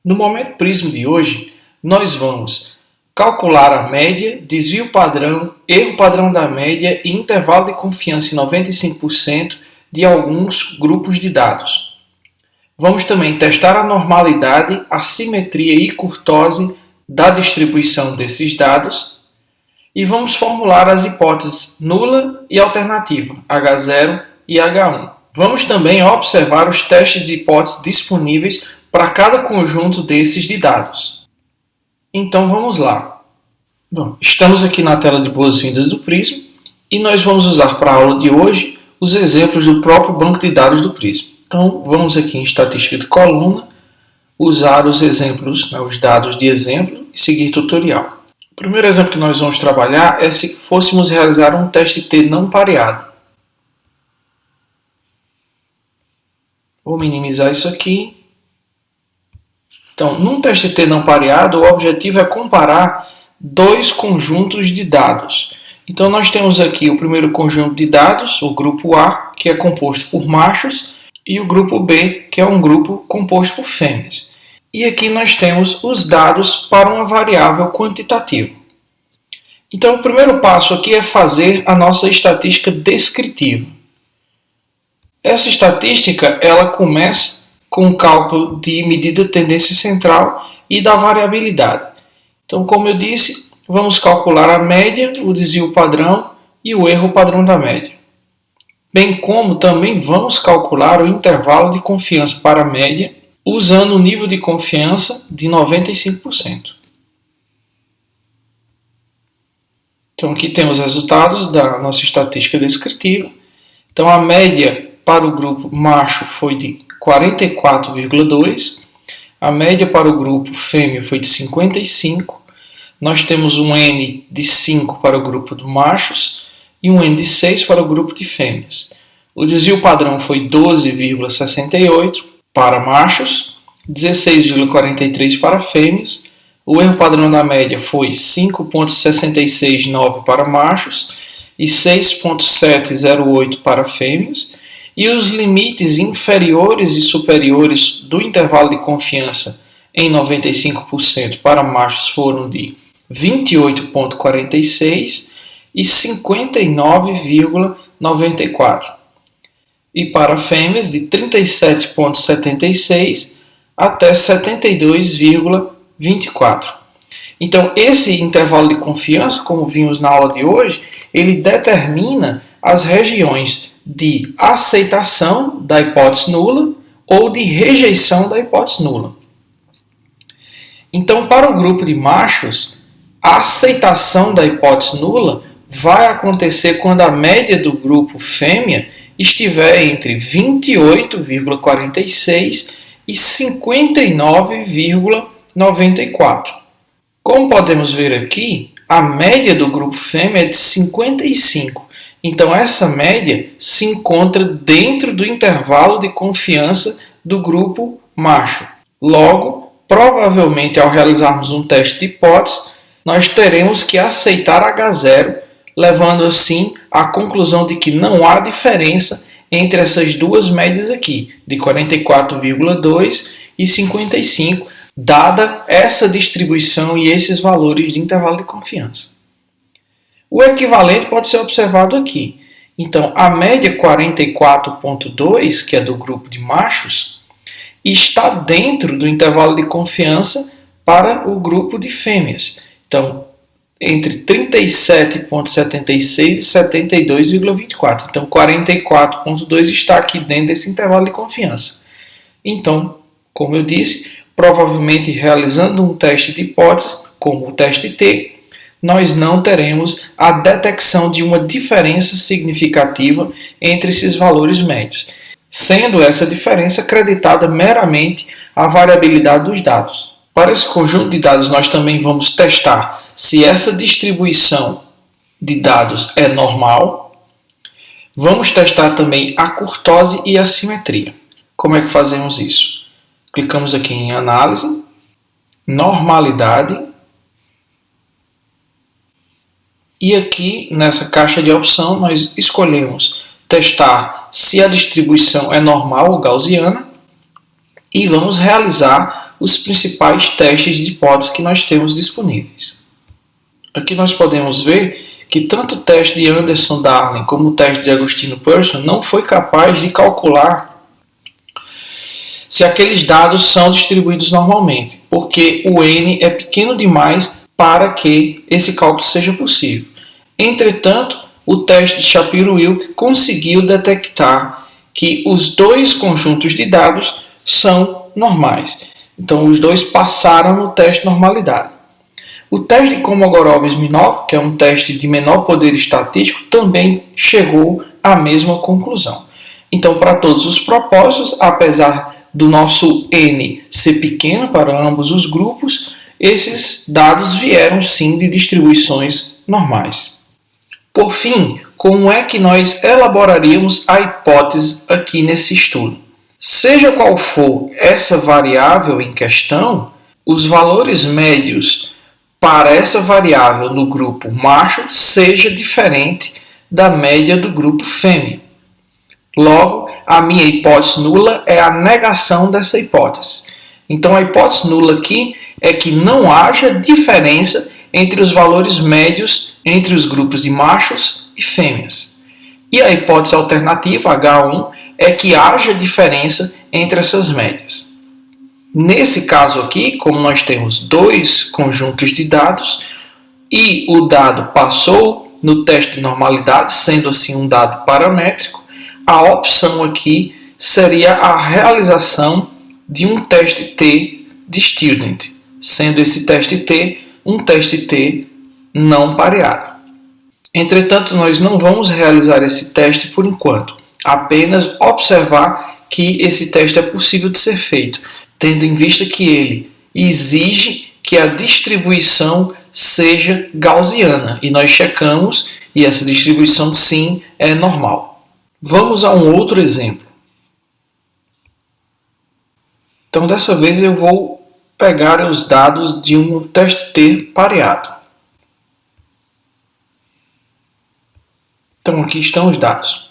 No momento Prisma de hoje, nós vamos calcular a média, desvio padrão, erro padrão da média e intervalo de confiança em 95% de alguns grupos de dados. Vamos também testar a normalidade, a simetria e curtose da distribuição desses dados e vamos formular as hipóteses nula e alternativa, H0 e H1. Vamos também observar os testes de hipóteses disponíveis para cada conjunto desses de dados. Então vamos lá. Bom, estamos aqui na tela de boas-vindas do Prisma e nós vamos usar para a aula de hoje os exemplos do próprio banco de dados do Prisma. Então vamos aqui em estatística de coluna, usar os exemplos, os dados de exemplo e seguir tutorial. O primeiro exemplo que nós vamos trabalhar é se fôssemos realizar um teste T não pareado. Vou minimizar isso aqui. Então, num teste T não pareado, o objetivo é comparar dois conjuntos de dados. Então, nós temos aqui o primeiro conjunto de dados, o grupo A, que é composto por machos, e o grupo B, que é um grupo composto por fêmeas. E aqui nós temos os dados para uma variável quantitativa. Então, o primeiro passo aqui é fazer a nossa estatística descritiva. Essa estatística ela começa com o cálculo de medida de tendência central e da variabilidade. Então, como eu disse, vamos calcular a média, o desvio padrão e o erro padrão da média. Bem como também vamos calcular o intervalo de confiança para a média usando o nível de confiança de 95%. Então, aqui temos os resultados da nossa estatística descritiva. Então, a média para o grupo macho foi de 44,2. A média para o grupo fêmea foi de 55. Nós temos um N de 5 para o grupo de machos e um N de 6 para o grupo de fêmeas. O desvio padrão foi 12,68 para machos, 16,43 para fêmeas. O erro padrão da média foi 5,669 para machos e 6,708 para fêmeas. E os limites inferiores e superiores do intervalo de confiança em 95% para machos foram de 28,46 e 59,94. E para fêmeas de 37,76 até 72,24. Então, esse intervalo de confiança, como vimos na aula de hoje, ele determina as regiões de aceitação da hipótese nula ou de rejeição da hipótese nula. Então, para o grupo de machos, a aceitação da hipótese nula vai acontecer quando a média do grupo fêmea estiver entre 28,46 e 59,94. Como podemos ver aqui, a média do grupo fêmea é de 55. Então, essa média se encontra dentro do intervalo de confiança do grupo macho. Logo, provavelmente, ao realizarmos um teste de hipótese, nós teremos que aceitar H0, levando assim à conclusão de que não há diferença entre essas duas médias aqui, de 44,2 e 55, dada essa distribuição e esses valores de intervalo de confiança. O equivalente pode ser observado aqui. Então, a média 44,2, que é do grupo de machos, está dentro do intervalo de confiança para o grupo de fêmeas. Então, entre 37,76 e 72,24. Então, 44,2 está aqui dentro desse intervalo de confiança. Então, como eu disse, provavelmente realizando um teste de hipótese, como o teste T, nós não teremos a detecção de uma diferença significativa entre esses valores médios, sendo essa diferença acreditada meramente à variabilidade dos dados. Para esse conjunto de dados, nós também vamos testar se essa distribuição de dados é normal. Vamos testar também a curtose e a simetria. Como é que fazemos isso? Clicamos aqui em Análise, Normalidade, e aqui nessa caixa de opção nós escolhemos testar se a distribuição é normal ou gaussiana e vamos realizar os principais testes de hipótese que nós temos disponíveis. Aqui nós podemos ver que tanto o teste de Anderson-Darling como o teste de Agostino-Pearson não foi capaz de calcular se aqueles dados são distribuídos normalmente, porque o N é pequeno demais para que esse cálculo seja possível. Entretanto, o teste de Shapiro-Wilk conseguiu detectar que os dois conjuntos de dados são normais. Então, os dois passaram no teste de normalidade. O teste de Kolmogorov-Smirnov, que é um teste de menor poder estatístico, também chegou à mesma conclusão. Então, para todos os propósitos, apesar do nosso N ser pequeno para ambos os grupos, esses dados vieram sim de distribuições normais. Por fim, como é que nós elaboraríamos a hipótese aqui nesse estudo? Seja qual for essa variável em questão, os valores médios para essa variável no grupo macho seja diferente da média do grupo fêmea. Logo, a minha hipótese nula é a negação dessa hipótese. Então, a hipótese nula aqui é que não haja diferença entre os valores médios entre os grupos de machos e fêmeas. E a hipótese alternativa, H1, é que haja diferença entre essas médias. Nesse caso aqui, como nós temos dois conjuntos de dados e o dado passou no teste de normalidade, sendo assim um dado paramétrico, a opção aqui seria a realização de um teste T de student, sendo esse teste T um teste T não pareado. Entretanto, nós não vamos realizar esse teste por enquanto, apenas observar que esse teste é possível de ser feito, tendo em vista que ele exige que a distribuição seja gaussiana, e nós checamos e essa distribuição sim é normal. Vamos a um outro exemplo. Então, dessa vez eu vou pegar os dados de um teste T pareado. Então, aqui estão os dados.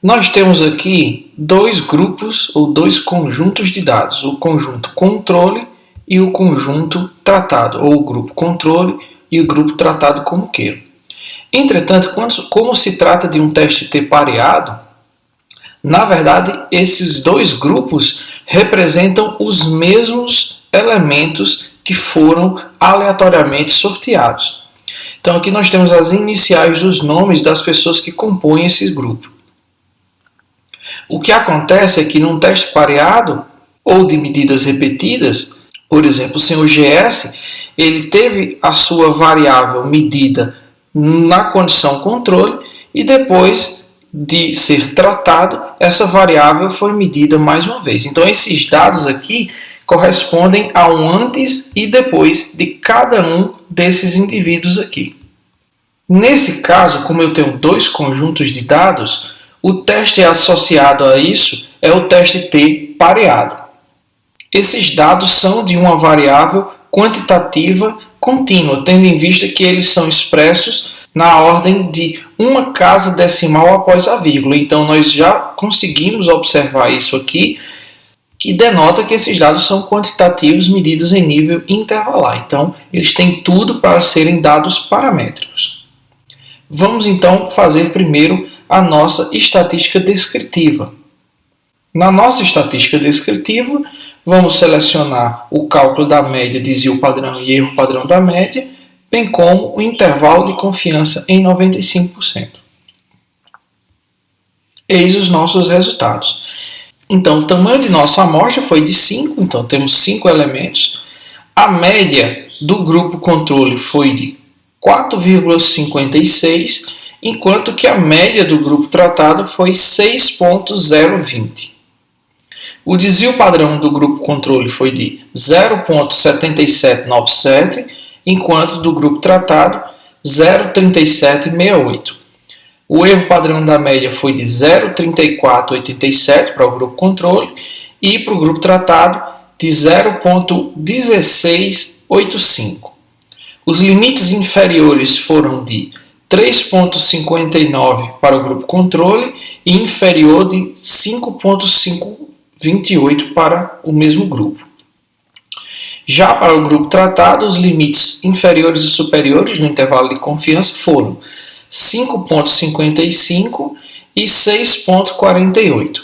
Nós temos aqui dois grupos ou dois conjuntos de dados, o conjunto controle e o conjunto tratado, ou o grupo controle e o grupo tratado como queira. Entretanto, como se trata de um teste T pareado, na verdade, esses dois grupos representam os mesmos elementos que foram aleatoriamente sorteados. Então, aqui nós temos as iniciais dos nomes das pessoas que compõem esse grupo. O que acontece é que num teste pareado ou de medidas repetidas, por exemplo, o senhor GS, ele teve a sua variável medida na condição controle e depois de ser tratado, essa variável foi medida mais uma vez. Então, esses dados aqui correspondem a um antes e depois de cada um desses indivíduos aqui. Nesse caso, como eu tenho dois conjuntos de dados, o teste associado a isso é o teste T pareado. Esses dados são de uma variável quantitativa contínua, tendo em vista que eles são expressos na ordem de uma casa decimal após a vírgula. Então, nós já conseguimos observar isso aqui, que denota que esses dados são quantitativos medidos em nível intervalar. Então, eles têm tudo para serem dados paramétricos. Vamos, então, fazer primeiro a nossa estatística descritiva. Na nossa estatística descritiva, vamos selecionar o cálculo da média, desvio padrão e erro padrão da média, bem como o intervalo de confiança em 95%. Eis os nossos resultados. Então, o tamanho de nossa amostra foi de 5, então temos 5 elementos. A média do grupo controle foi de 4,56, enquanto que a média do grupo tratado foi 6,020. O desvio padrão do grupo controle foi de 0,7797, enquanto do grupo tratado 0,3768. O erro padrão da média foi de 0,3487 para o grupo controle e para o grupo tratado de 0,1685. Os limites inferiores foram de 3,59 para o grupo controle e inferior de 5,528 para o mesmo grupo. Já para o grupo tratado, os limites inferiores e superiores no intervalo de confiança foram 5,55 e 6,48.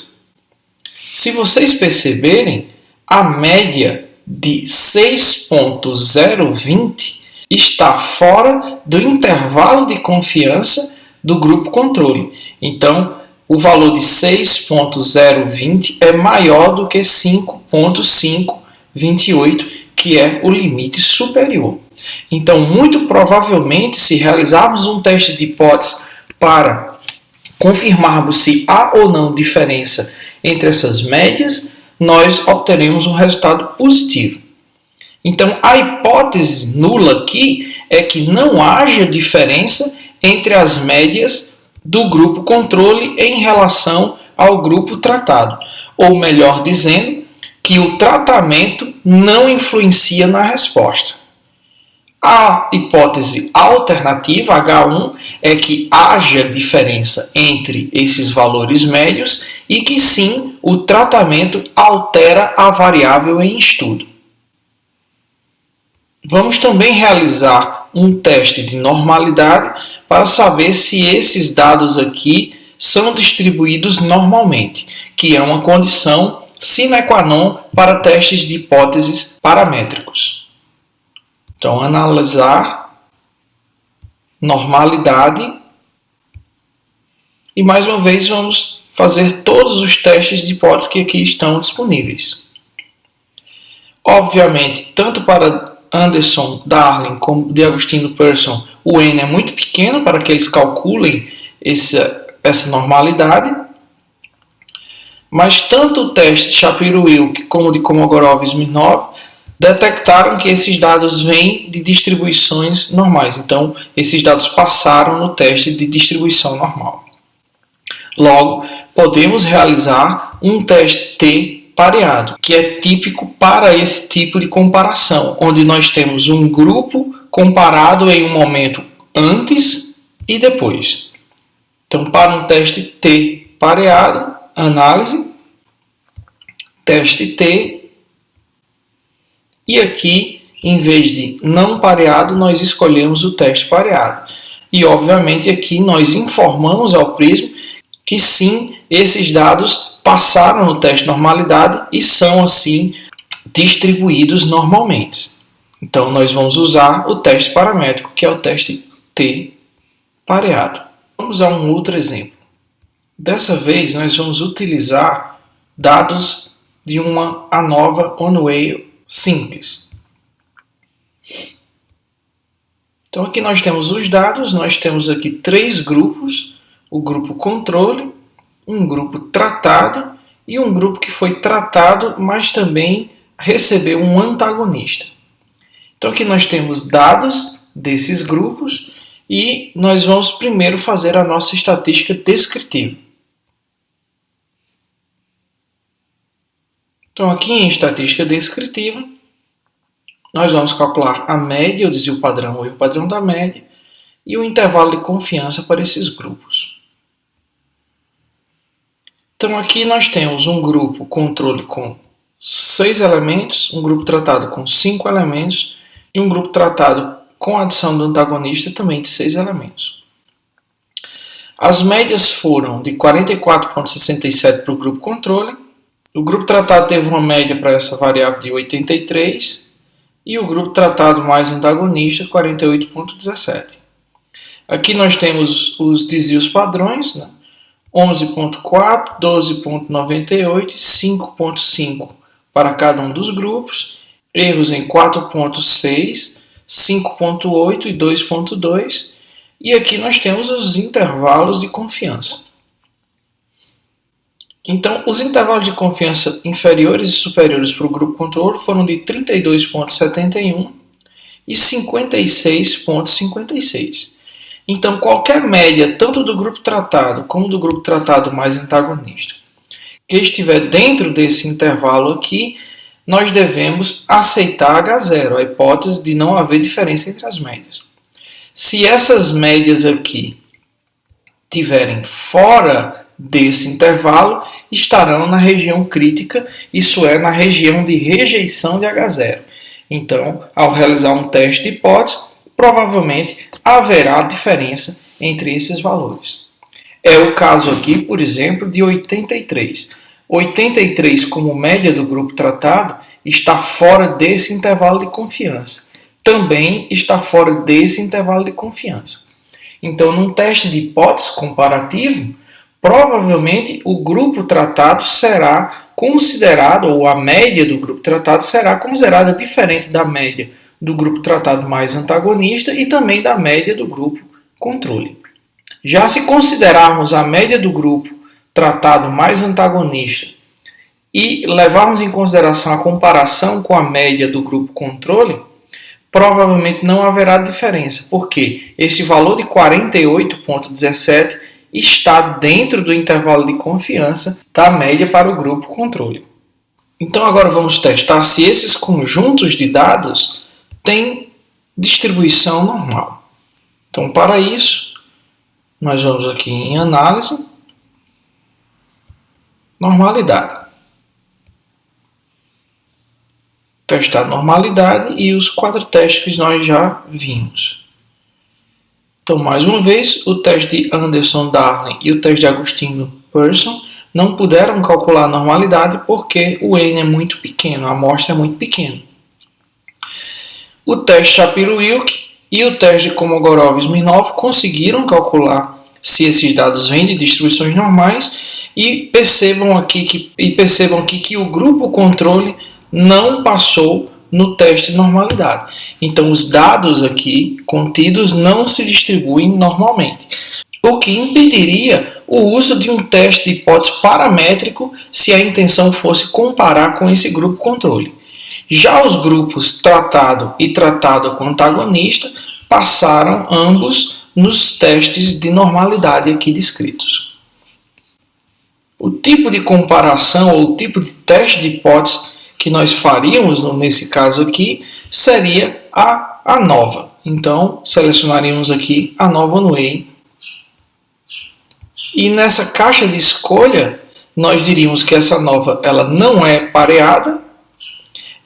Se vocês perceberem, a média de 6,020 está fora do intervalo de confiança do grupo controle. Então, o valor de 6,020 é maior do que 5,528, que é o limite superior. Então, muito provavelmente, se realizarmos um teste de hipótese para confirmarmos se há ou não diferença entre essas médias, nós obteremos um resultado positivo. Então, a hipótese nula aqui é que não haja diferença entre as médias do grupo controle em relação ao grupo tratado. Ou melhor dizendo, que o tratamento não influencia na resposta. A hipótese alternativa, H1, é que haja diferença entre esses valores médios e que sim, o tratamento altera a variável em estudo. Vamos também realizar um teste de normalidade para saber se esses dados aqui são distribuídos normalmente, que é uma condição sine qua non para testes de hipóteses paramétricos. Então, analisar normalidade e mais uma vez vamos fazer todos os testes de hipótese que aqui estão disponíveis. Obviamente, tanto para Anderson, Darling como de Agostino Persson, o N é muito pequeno para que eles calculem essa normalidade, mas tanto o teste de Shapiro-Wilk como o de Kolmogorov e Smirnov detectaram que esses dados vêm de distribuições normais. Então, esses dados passaram no teste de distribuição normal. Logo, podemos realizar um teste T pareado, que é típico para esse tipo de comparação, onde nós temos um grupo comparado em um momento antes e depois. Então, para um teste T pareado, análise, teste T, e aqui, em vez de não pareado, nós escolhemos o teste pareado. E, obviamente, aqui nós informamos ao Prisma que sim, esses dados passaram no teste de normalidade e são, assim, distribuídos normalmente. Então, nós vamos usar o teste paramétrico, que é o teste T pareado. Vamos a um outro exemplo. Dessa vez, nós vamos utilizar dados de uma ANOVA on-way simples. Então aqui nós temos os dados, nós temos aqui 3 grupos, o grupo controle, um grupo tratado e um grupo que foi tratado, mas também recebeu um antagonista. Então aqui nós temos dados desses grupos e nós vamos primeiro fazer a nossa estatística descritiva. Então, aqui em estatística descritiva, nós vamos calcular a média, o desvio padrão ou o padrão da média, e o intervalo de confiança para esses grupos. Então, aqui nós temos um grupo controle com 6 elementos, um grupo tratado com 5 elementos, e um grupo tratado com a adição do antagonista também de 6 elementos. As médias foram de 44,67 para o grupo controle. O grupo tratado teve uma média para essa variável de 83 e o grupo tratado mais antagonista 48,17. Aqui nós temos os desvios padrões, né? 11,4, 12,98 e 5,5 para cada um dos grupos, erros em 4,6, 5,8 e 2,2, e aqui nós temos os intervalos de confiança. Então, os intervalos de confiança inferiores e superiores para o grupo controle foram de 32,71 e 56,56. Então, qualquer média, tanto do grupo tratado como do grupo tratado mais antagonista, que estiver dentro desse intervalo aqui, nós devemos aceitar H0, a hipótese de não haver diferença entre as médias. Se essas médias aqui estiverem fora desse intervalo, estarão na região crítica, isso é, na região de rejeição de H0. Então, ao realizar um teste de hipótese, provavelmente haverá diferença entre esses valores. É o caso aqui, por exemplo, de 83. 83 como média do grupo tratado está fora desse intervalo de confiança. Também está fora desse intervalo de confiança. Então, num teste de hipótese comparativo, provavelmente o grupo tratado será considerado, ou a média do grupo tratado será considerada diferente da média do grupo tratado mais antagonista e também da média do grupo controle. Já se considerarmos a média do grupo tratado mais antagonista e levarmos em consideração a comparação com a média do grupo controle, provavelmente não haverá diferença, porque esse valor de 48,17 está dentro do intervalo de confiança da média para o grupo controle. Então agora vamos testar se esses conjuntos de dados têm distribuição normal. Então para isso, nós vamos aqui em análise, normalidade. Testar normalidade e os 4 testes que nós já vimos. Então, mais uma vez, o teste de Anderson-Darling e o teste de Agostino-Persson não puderam calcular a normalidade porque o N é muito pequeno, a amostra é muito pequena. O teste Shapiro-Wilk e o teste de Kolmogorov-Smirnov conseguiram calcular se esses dados vêm de distribuições normais e percebam aqui que o grupo controle não passou no teste de normalidade. Então, os dados aqui contidos não se distribuem normalmente, o que impediria o uso de um teste de hipótese paramétrico se a intenção fosse comparar com esse grupo controle. Já os grupos tratado e tratado com antagonista passaram ambos nos testes de normalidade aqui descritos. O tipo de comparação ou o tipo de teste de hipótese que nós faríamos nesse caso aqui seria a ANOVA. Então, selecionaríamos aqui ANOVA-Oneway. E nessa caixa de escolha, nós diríamos que essa ANOVA ela não é pareada.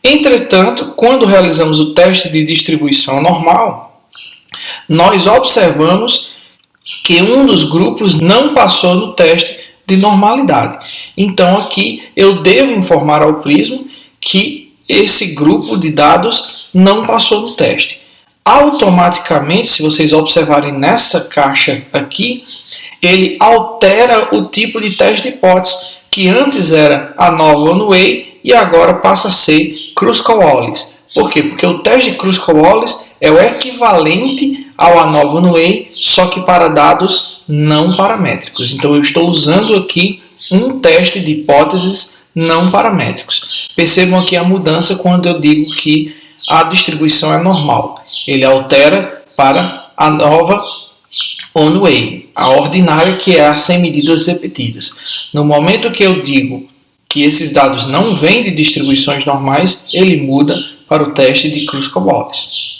Entretanto, quando realizamos o teste de distribuição normal, nós observamos que um dos grupos não passou no teste de normalidade. Então, aqui eu devo informar ao Prisma que esse grupo de dados não passou no teste. Automaticamente, se vocês observarem nessa caixa aqui, ele altera o tipo de teste de hipótese, que antes era ANOVA-Oneway e agora passa a ser Kruskal-Wallis. Por quê? Porque o teste de Kruskal-Wallis é o equivalente ao ANOVA-Oneway, só que para dados não paramétricos. Então eu estou usando aqui um teste de hipóteses não paramétricos. Percebam aqui a mudança quando eu digo que a distribuição é normal. Ele altera para ANOVA-Oneway, a ordinária, que é a sem medidas repetidas. No momento que eu digo que esses dados não vêm de distribuições normais, ele muda para o teste de Kruskal-Wallis.